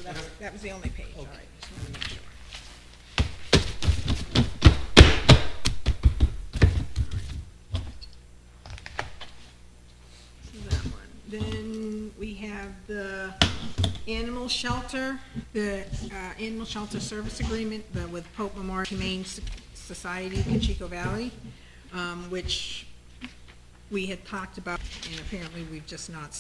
so that was the only page, all right, just wanted to make sure. So that one. Then we have the animal shelter, animal shelter service agreement with Pope Memorial Humane Society, Pacheco Valley, which we had talked about, and apparently we've just not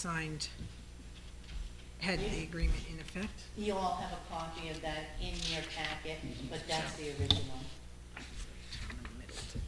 had the agreement in effect. You all have a copy of that in your packet, but that's the original. Middleton.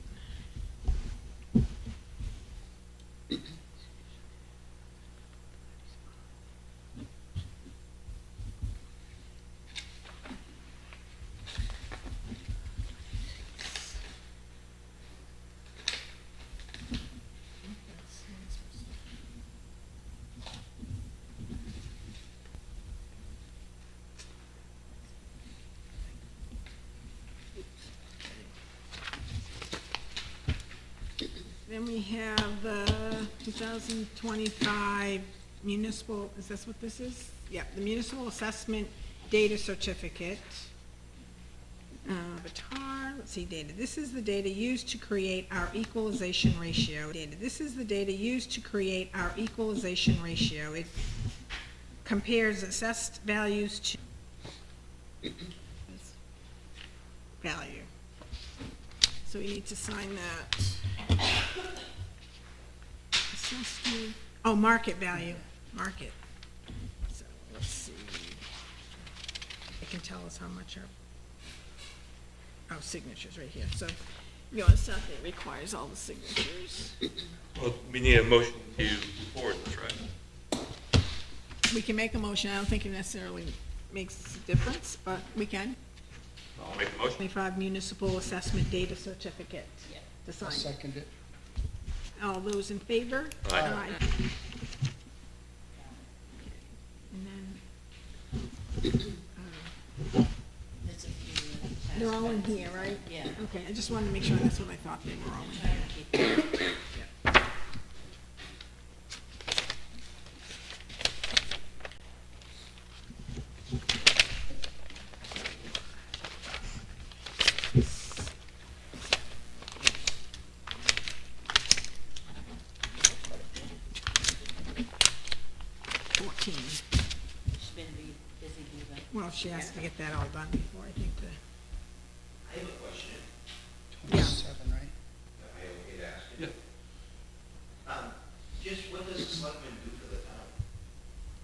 Then we have the 2025 municipal, is this what this is? Yeah, the municipal assessment data certificate. Avatar, let's see, data. This is the data used to create our equalization ratio. Data. This is the data used to create our equalization ratio. It compares assessed values to value. So we need to sign that. Assessment, oh, market value, market. So let's see. It can tell us how much our signatures right here. So you want something that requires all the signatures. Well, we need a motion to move forward this, right? We can make a motion. I don't think it necessarily makes a difference, but we can. I'll make a motion. 25 municipal assessment data certificate to sign. I'll second it. All those in favor? Aye. And then, There's a few they're all in here, right? Yeah. Okay, I just wanted to make sure that's what I thought they were all in Trying here. to keep it. Yeah. She's been busy, but Well, she has to get that all done before I think the, I have a question. 27, right? Am I okay to ask Yeah. it? Just what does the selectman do for the town?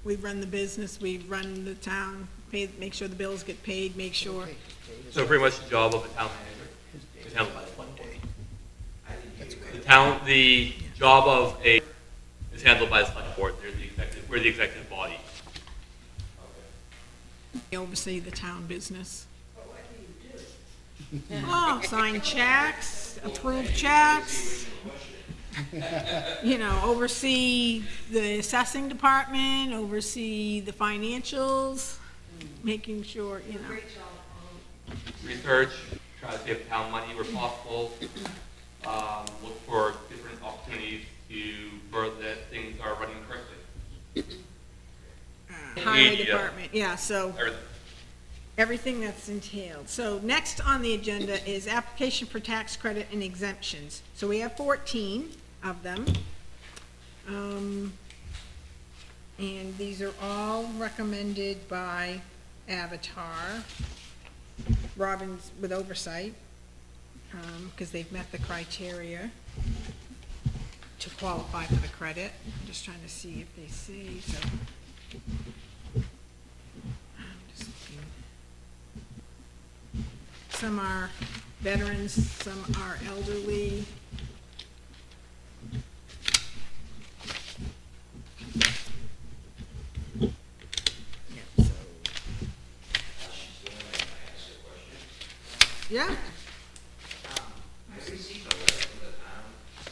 we run the business, we run the town, make sure the bills get paid, make sure. So pretty much the job of the town manager is handled by the select board. I didn't hear you. The job of a is handled by the select board. They're the executive, we're the executive body. Okay. We oversee the town business. Well, what do you do? Oh, sign checks, approve checks. You know, oversee the assessing department, oversee the financials, making sure, you know. Research, try to save the town money where possible, look for different opportunities to further that things are running correctly. Highway Media. department, yeah, so Everything. everything that's entailed. So next on the agenda is application for tax credit and exemptions. So we have 14 of them. And these are all recommended by Avatar, Robbins with oversight, because they've met the criteria to qualify for the credit. I'm just trying to see if they see, so. I'm just looking. Some are veterans, some are elderly. Yeah, so, yeah, I received a letter from the town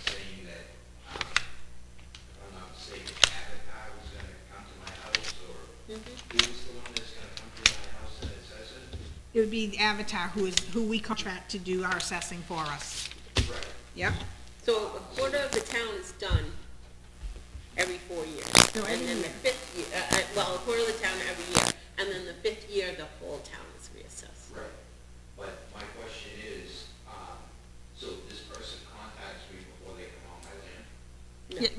saying that, if I'm not mistaken, Avatar was gonna come to my house, or who's the one that's gonna come to my house and assess it? it would be the Avatar who we contract to do our assessing for us. Right. Yep. So a quarter of the town is done every 4 years. No, every And then the year. fifth year, well, a quarter of the town every year. And then the fifth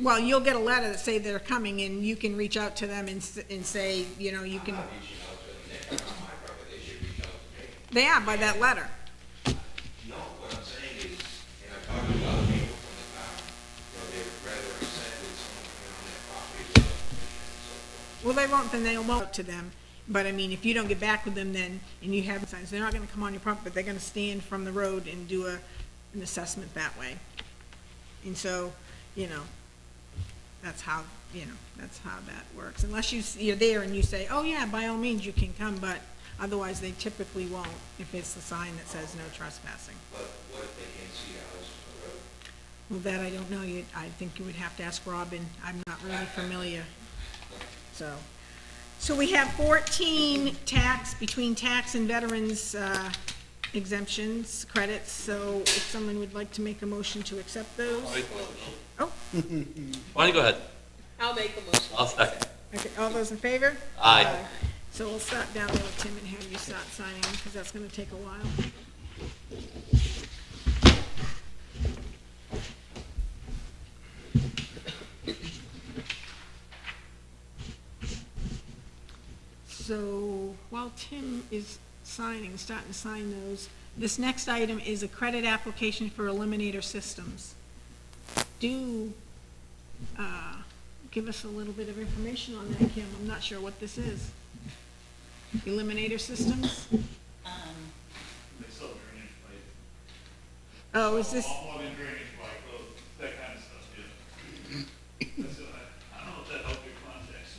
Well, you'll get a letter that say they're coming, and you can reach out to them and say, you know, you I'm can, not reaching out to them, they're not my property, they should reach out to me. they are by that letter. No, what I'm saying is, and I've talked to other people from the town, you know, they're rather upset with someone coming on their property without permission and so forth. Well, they won't, then they'll out to them, but I mean, if you don't get back with them then, and you have signs, they're not gonna come on your property, but they're gonna stand from the road and do an assessment that way. And so, you know, that's how that works, unless you're there and you say, oh yeah, by all means you can come, but otherwise they typically won't, if it's the sign that says no trespassing. But what if they can't see the house from the road? Well, that I don't know, I think you would have to ask Robin, I'm not really familiar, so we have 14 between tax and veterans exemptions, credits, so if someone would like to make a motion to accept those. Oh, Why don't you go ahead? I'll make a motion. I'll second. okay, all those in favor? Aye. So we'll start down there with Tim and have you start signing, because that's gonna take a while. So while Tim is starting to sign those, this next item is a credit application for Eliminator Systems. Do, give us a little bit of information on that, Kim. I'm not sure what this is. Eliminator Systems? Um, They sell drainage pipe. Oh, is this, All in drainage pipe, that kind of stuff, yeah. That's, I don't know if that helped your context.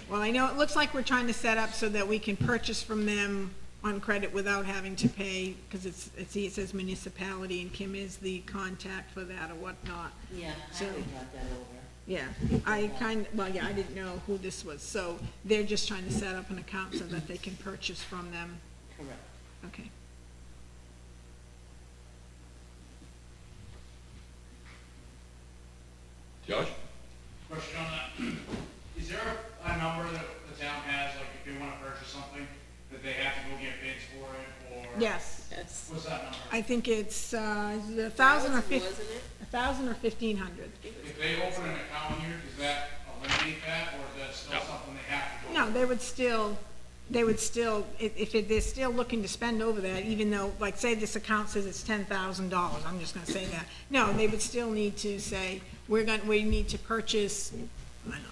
well, I know it looks like we're trying to set up so that we can purchase from them on credit without having to pay, because it says municipality, and Kim is the contact for that or whatnot. yeah, I So- already got that over. Yeah, I didn't know who this was, so they're just trying to set up an account so that they can purchase from them. Correct. Okay. Josh? Question on that, is there a number that the town has, like if they wanna purchase something, that they have to go get bids for it, or? Yes, Yes. What's that number? I think it's, is it 1,000 or Wasn't 50, it? 1,000 or 1,500? If they open an account here, does that eliminate that, or is that still something they have to go? No, they would still, they're still looking to spend over that, even though, like, say this account says it's $10,000, I'm just gonna say that. No, they would still need to say, we need to purchase, I don't know,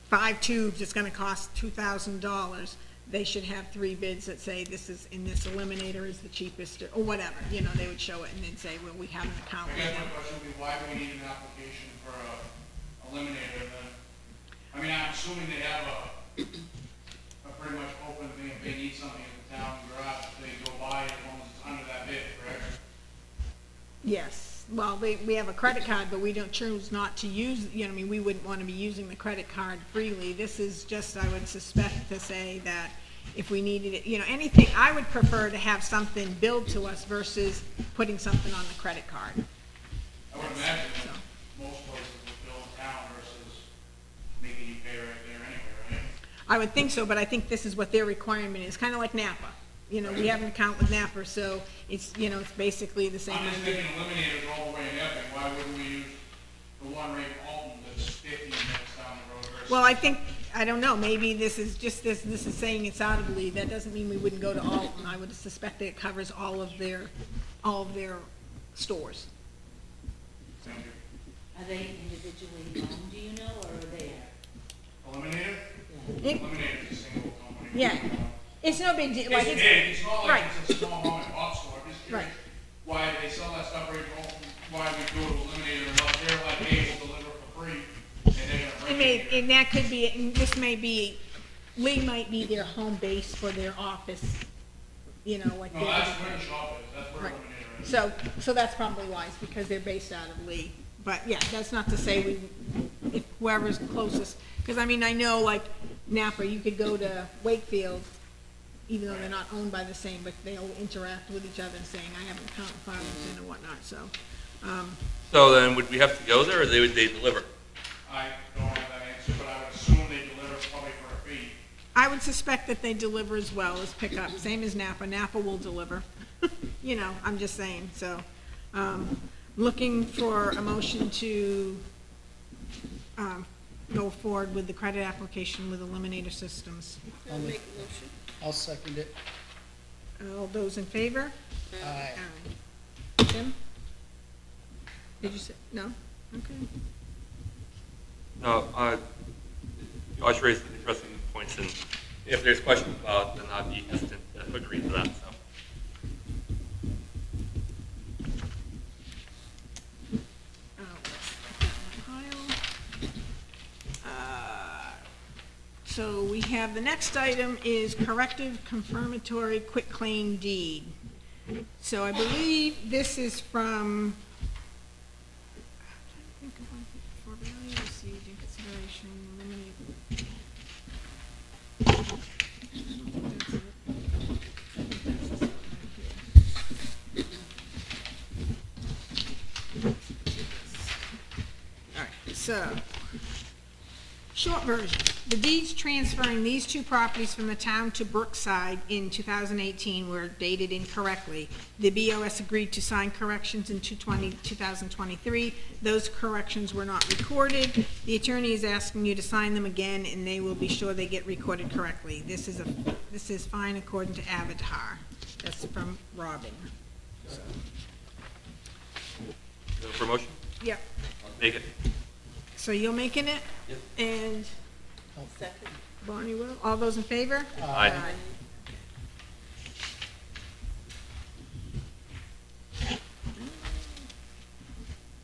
5 tubes, it's gonna cost $2,000. They should have 3 bids that say this eliminator is the cheapest, or whatever, you know, they would show it and then say, well, we have an account I with guess them. my question would be, why do we need an application for a eliminator then? I mean, I'm assuming they have a pretty much open thing, if they need something in the town garage, they go buy it, as long as it's under that bid, correct? Yes, well, we have a credit card, but we don't choose not to use, you know, I mean, we wouldn't want to be using the credit card freely. This is just, I would suspect to say that if we needed it, you know, anything, I would prefer to have something billed to us versus putting something on the credit card. I would imagine So. that most places would bill in town versus making you pay right there anyway, right? I would think so, but I think this is what their requirement is, kind of like Napa. You know, we have an account with Napa, so it's, you know, it's basically the same I'm just idea. thinking eliminators all the way in Epic, why wouldn't we use the one right in Alton that's 15 minutes down the road versus? Well, I don't know, maybe this is just, this is saying it's audibly, that doesn't mean we wouldn't go to Alton. I would suspect that it covers all of their stores. Thank you. Are they individually owned, do you know, or are they? Eliminator? Yeah. It- Eliminator's a single company. Yeah. It's no big deal, like, It's big, it's not like right. it's a small mom and pop store, I'm just curious Right. why they sell that stuff right in Alton, why we go to Eliminator unless they're like, hey, we'll deliver for free, and they're gonna It bring may, it here. and that could be, and this may be, Lee might be their home base for their office, you know, like. No, their- that's where the shop is, that's where Right. Eliminator is. So that's probably why, it's because they're based out of Lee. But yeah, that's not to say if whoever's closest, because I mean, I know like Napa, you could go to Wakefield, even though they're not owned by the same, but they'll interact with each other and saying, I have an account in Farmington and whatnot, so. So then would we have to go there, or would they deliver? I don't have that answer, but I would assume they deliver probably for a fee. I would suspect that they deliver as well as pick up, same as Napa. Napa will deliver. You know, I'm just saying, so. looking for a motion to go forward with the credit application with Eliminator Systems. I'll make a motion. I'll second it. All those in favor? Aye. Tim? Did you say, no? Okay. No, you always raise interesting points, and if there's questions about it, then I'd be hesitant to agree to that, so. Let's put that in a pile. So we have, the next item is corrective confirmatory quitclaim deed. So I believe this is from, I'm trying to think of one, for value received in consideration, eliminate. That's it. I think that's this one right here. All right, so, short version, the deeds transferring these two properties from the town to Brookside in 2018 were dated incorrectly. The BOS agreed to sign corrections in 2023. Those corrections were not recorded. The attorney is asking you to sign them again, and they will be sure they get recorded correctly. This is fine according to Avatar. That's from Robin. So, Promotion? yep. I'll make it. So you're making it? Yep. And Second. Bonnie will? All those in favor? Aye.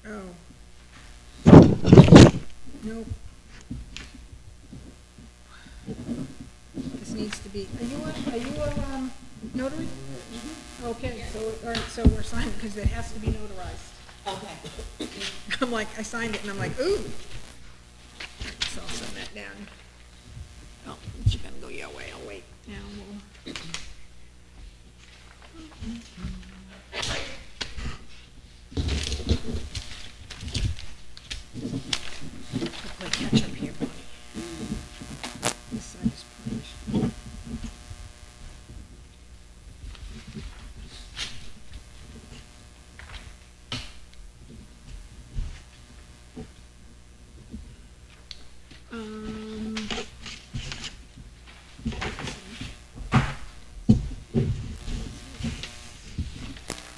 Oh. Nope. This needs to be, are you a notary? Okay, so, all right, so we're signing, because it has to be notarized. Okay. I'm like, I signed it, and I'm like, ooh. All right, so I'll send that down. Oh, she's gonna go your way, I'll wait. Now we'll. I'll play catch up here, Bonnie. This side is polished.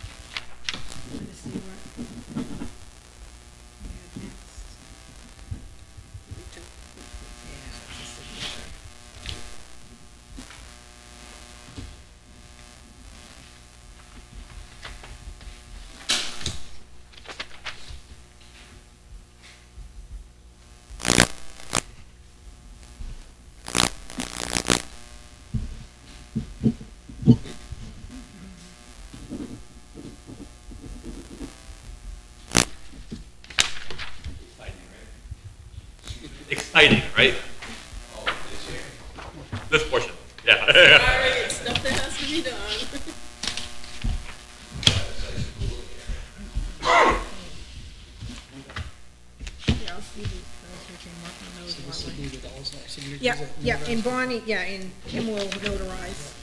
Let's see what we had next. Yeah, that's a signature. Exciting, right? Oh, this here. This portion, yeah. All right, stuff that has to be done. Yeah, I'll see these, we can work on those So while this will we- be with all signatures. Yeah, that yeah, notarize. and Bonnie, yeah, and Kim will notarize.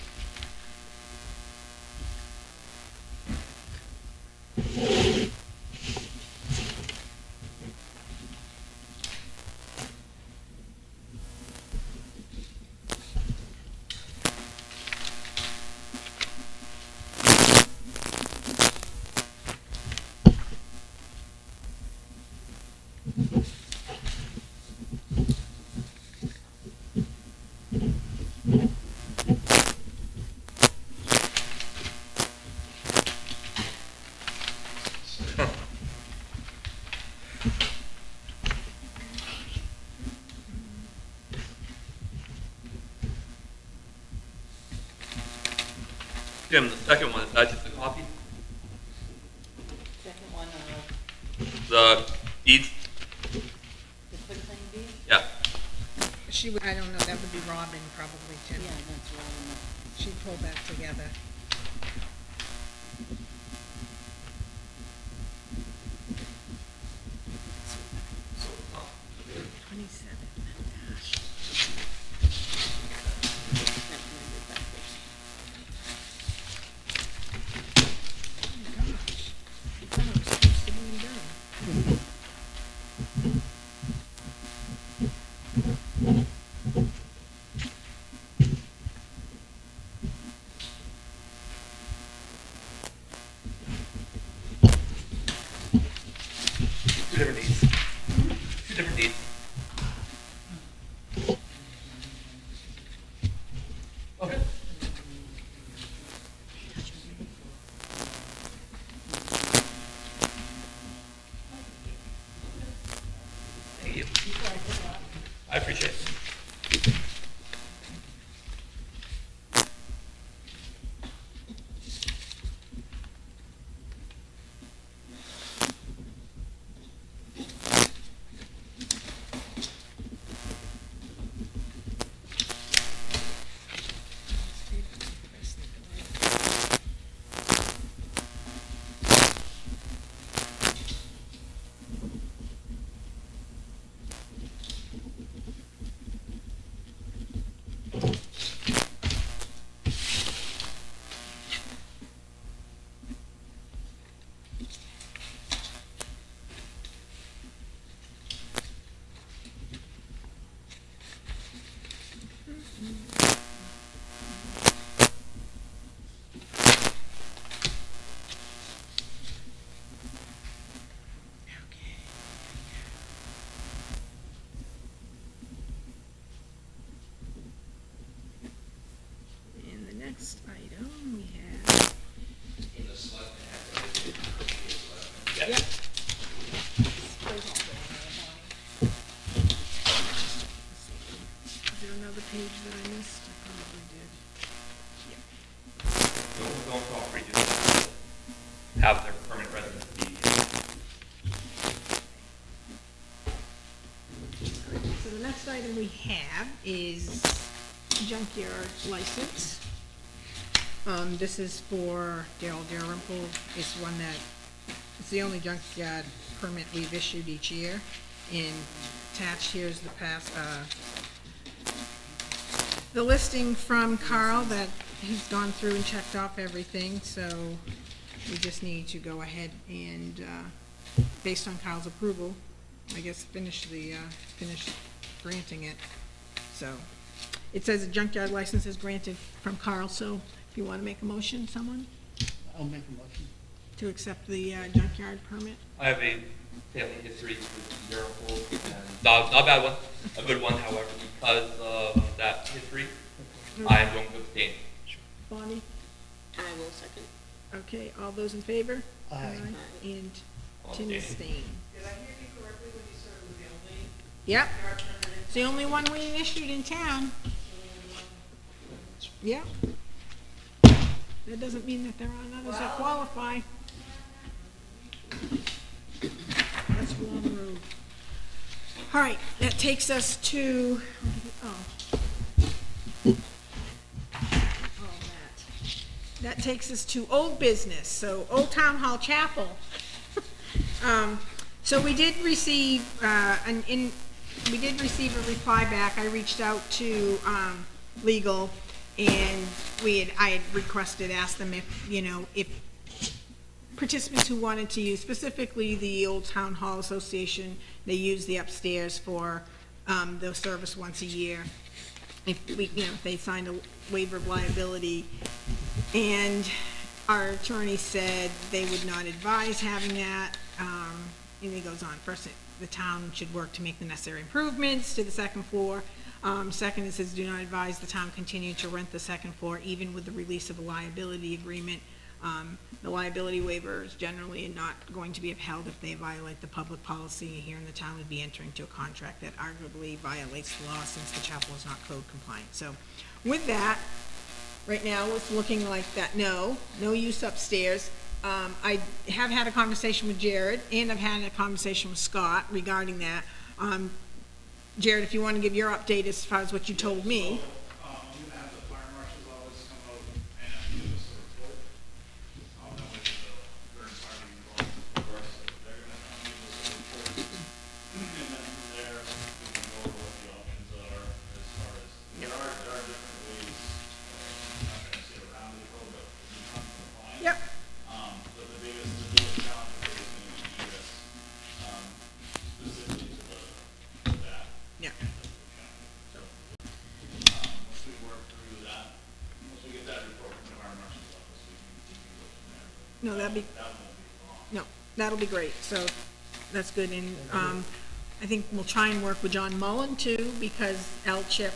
Jim, the second one, is that just a copy? Second one, The deeds? the quitclaim deed? Yeah. She would, I don't know, that would be Robin probably, Tim. Yeah, that's wrong. She'd pull that together. Twenty-seven, gosh. Oh my gosh. I thought it was supposed to be next item we have, In the selectmen, have to be the selectmen. yep. Is there another page that I missed? I probably did. Don't feel free to have their permanent residence be So the next item we have is junkyard license. This is for Daryl Dalrymple. It's one that, it's the only junkyard permit we've issued each year. And attached here is the listing from Carl that he's gone through and checked off everything, so we just need to go ahead and, based on Carl's approval, I guess finish granting it. So, it says a junkyard license is granted from Carl, so if you want to make a motion, someone, I'll make a motion. to accept the junkyard permit. I have a family history with Miracle, and not a bad one, a good one, however, because of that history, I am going to abstain. Bonnie? I will second. Okay, all those in favor? Aye. And I'll Tim abstain. abstain. Did I hear you correctly when you said it was the only Yep, yard permit? it's the only one we issued in town. Yep. That doesn't mean that there aren't others that qualify. That's a long road. All right, that takes us to, that takes us to old business, so Old Town Hall Chapel. So we did receive, we did receive a reply back. I reached out to, legal, and I had requested, asked them if, if participants who wanted to use, specifically the Old Town Hall Association, they use the upstairs for, the service once a year. If we, if they signed a waiver of liability, and our attorney said they would not advise having that, and he goes on, first, the town should work to make the necessary improvements to the second floor. Second, it says, do not advise the town continue to rent the second floor, even with the release of a liability agreement. The liability waiver is generally not going to be upheld if they violate the public policy here in the town, would be entering into a contract that arguably violates the law since the chapel is not code compliant. So with that, right now, it's looking like that, no use upstairs. I have had a conversation with Jared, and I've had a conversation with Scott regarding that. Jared, if you want to give your update as far as what you told me. I'm gonna have the fire marshal's always come out and give us a report. That way the third party involved, of course, they're gonna come give us a report. And then from there, we can go over what the options are as far as, there are different ways, I'm not gonna say around the code, but to become compliant. Yep. But the biggest challenge is gonna be egress, specifically to that. Yeah. So, once we work through that, once we get that report from the fire marshal's office, we can go from there. No, that'd be, That won't be long. no, that'll be great, so that's good, and, I think we'll try and work with John Mullen too, because L-Chip,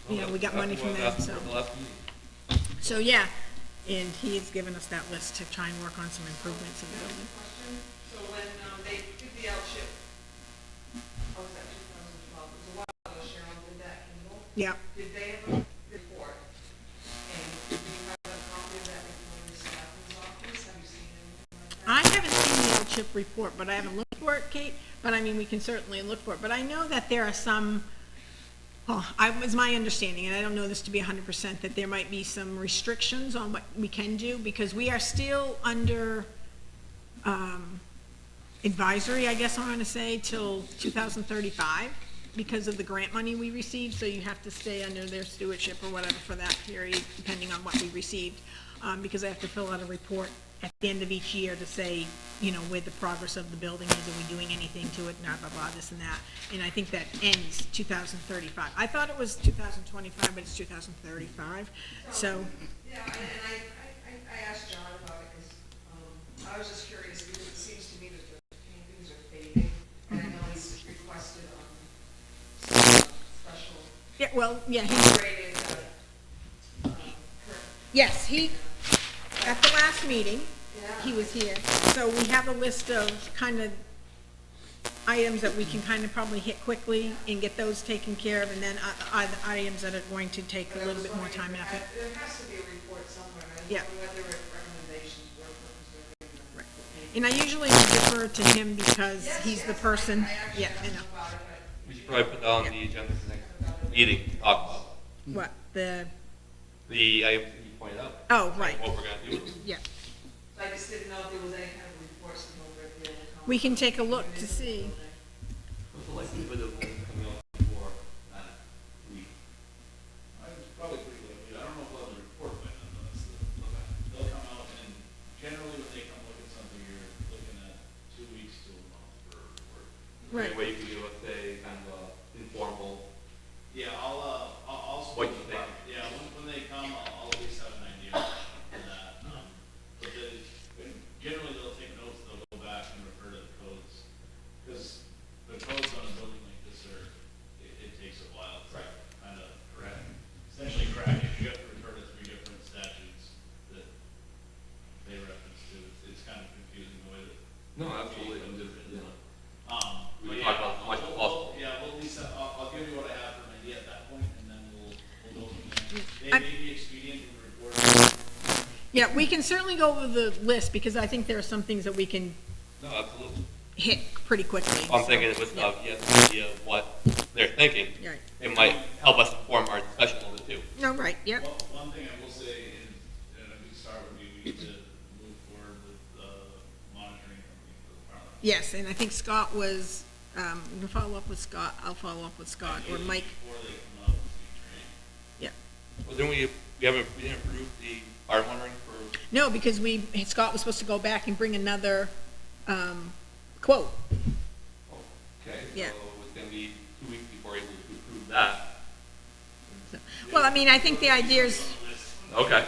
we got money from them, so. So, yeah, and he has given us that list to try and work on some improvements in the building. Question, so when, they did the L chip, oh, was that 2012, it was a while ago, Cheryl did that, Kimball? Yeah, Did they have a report? And do you have a copy of that before the selectman's office? Have you seen anything like that? I haven't seen the L-Chip report, but I haven't looked for it, Kate, but I mean, we can certainly look for it, but I know that there are some, it's my understanding, and I don't know this to be 100%, that there might be some restrictions on what we can do, because we are still under, advisory, I guess I want to say, till 2035, because of the grant money we received, so you have to stay under their stewardship or whatever for that period, depending on what we received, because I have to fill out a report at the end of each year to say, where the progress of the building is, are we doing anything to it, blah, blah, blah, this and that. And I think that ends 2035. I thought it was 2025, but it's 2035, so, Yeah, and I asked John about it, because, I was just curious, because it seems to me that the paintings are fading, and I know he's requested, some special yeah, well, yeah, he's, rated, Yes, at the last meeting, he was here. So we have a list of kind of items that we can kind of probably hit quickly and get those taken care of, and then other items that are going to take a little bit more time and effort. There has to be a report somewhere, I Yeah. don't know whether it's recommendations or purposes. Right. And I usually defer to him because he's the person, yeah, I know. About it, We should probably put that on the agenda for the next meeting to talk about What, the, the items that you pointed out. oh, and right, what we're gonna do with them. yeah. but I just didn't know if there was any kind of reports from over at the other company. We can take a look to see. What's the likelihood of one coming out before that week? It's probably pretty likely. I don't know if they'll have a report by then, honestly. They'll come out and generally when they come look at something, you're looking at 2 weeks to a month for a report. Right. Any way you could give us a kind of a informal, Yeah, I'll what speak you about think? it. Yeah, when they come, I'll at least have an idea of that. But generally they'll take notes, they'll go back and refer to the codes. Because the codes on a building like this it takes a while to kind of crack. Essentially crack it. You have to refer to 3 different statutes that they reference to. It's kind of confusing the way that. No, absolutely, I'm just, you know, But we yeah, talk about as much as possible. Yeah, well, at least I'll give you what I have for an idea at that point, and then we'll go from there. They I- may be expedient in the report. Yeah, we can certainly go over the list because I think there are some things that we can No, absolutely. hit pretty quickly. I'm thinking with, Yeah. you have an idea of what they're thinking, Right. it might help us inform our discussion a little bit too. No, right, yep. One thing I will say, and a good start would be we need to move forward with monitoring company for the power line. Yes, and I think Scott was, we're gonna follow up with Scott, I'll follow up with Scott, or Ideally Mike, Before they come out with the train. yeah. Well, we didn't approve the fire monitoring for, No, because Scott was supposed to go back and bring another, quote. okay, so Yeah. it's gonna be 2 weeks before we're able to approve that. So- Well, I mean, I think the idea is, Okay.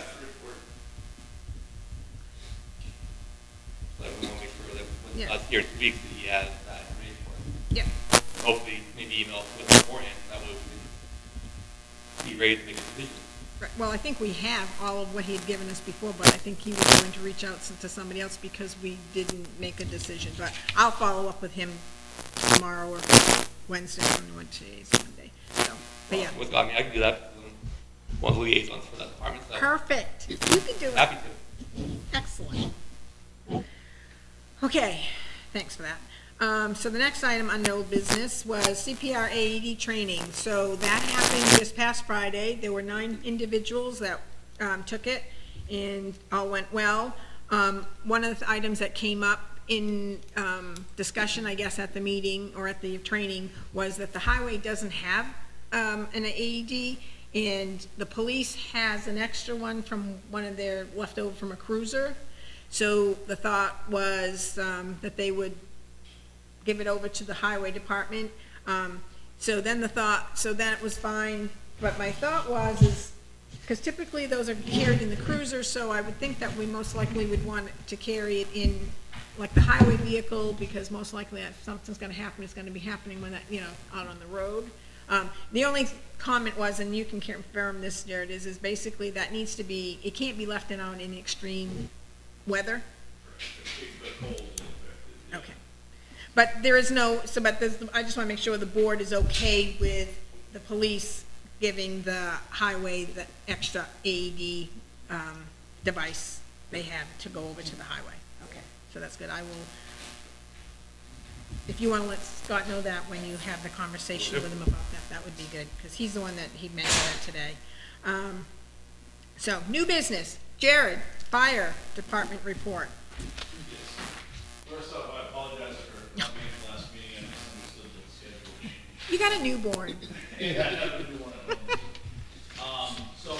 So we wanna make sure that when Yeah. us here in 2 weeks, that he has that information for us. yeah, Hopefully, maybe email with beforehand, that way we can be ready to make a decision. right. Well, I think we have all of what he had given us before, but I think he was going to reach out to somebody else because we didn't make a decision, but I'll follow up with him tomorrow or Wednesday, I don't know what today is, Monday, so, but yeah. With, I mean, I can do that, because I'm one of the liaisons for that department, so Perfect, you can do it. happy to. Excellent. Okay, thanks for that. So the next item on old business was CPR AED training. So that happened this past Friday. There were 9 individuals that took it, and all went well. One of the items that came up in discussion, I guess, at the meeting or at the training was that the highway doesn't have an AED, and the police has an extra one from one of their leftover from a cruiser. So the thought was that they would give it over to the highway department. So that was fine, but my thought was, because typically those are carried in the cruiser, so I would think that we most likely would want to carry it in, like, the highway vehicle, because most likely if something's gonna happen, it's gonna be happening when that, out on the road. The only comment was, and you can confirm this, Jared, is basically that needs to be, it can't be left out in extreme weather. Okay. But there is no, I just want to make sure the board is okay with the police giving the highway the extra AED device they have to go over to the highway. Okay, so that's good. I will, if you want to let Scott know that when you have the conversation with him about that, that would be good, because he's the one that he mentioned that today. So, new business. Jared, fire department report. First off, I apologize for not being at the last meeting, I misunderstood the schedule change. You got a newborn. Yeah, that would be one of them. So,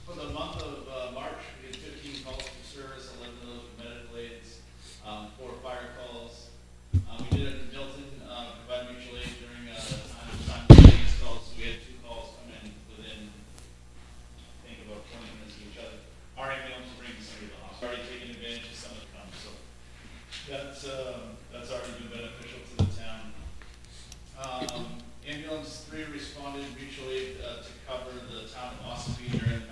for the month of March, we had 15 calls for service, 11 of those were medical aids, 4 fire calls. We did it in Middleton, provide mutual aid during time of these calls, so we had 2 calls come in within, I think, about 20 minutes of each other. Our ambulance will bring somebody to the hospital, already taking advantage of some of the comes, so that's already been beneficial to the town. Ambulance 3 responded mutual aid to cover the town of Ossipee during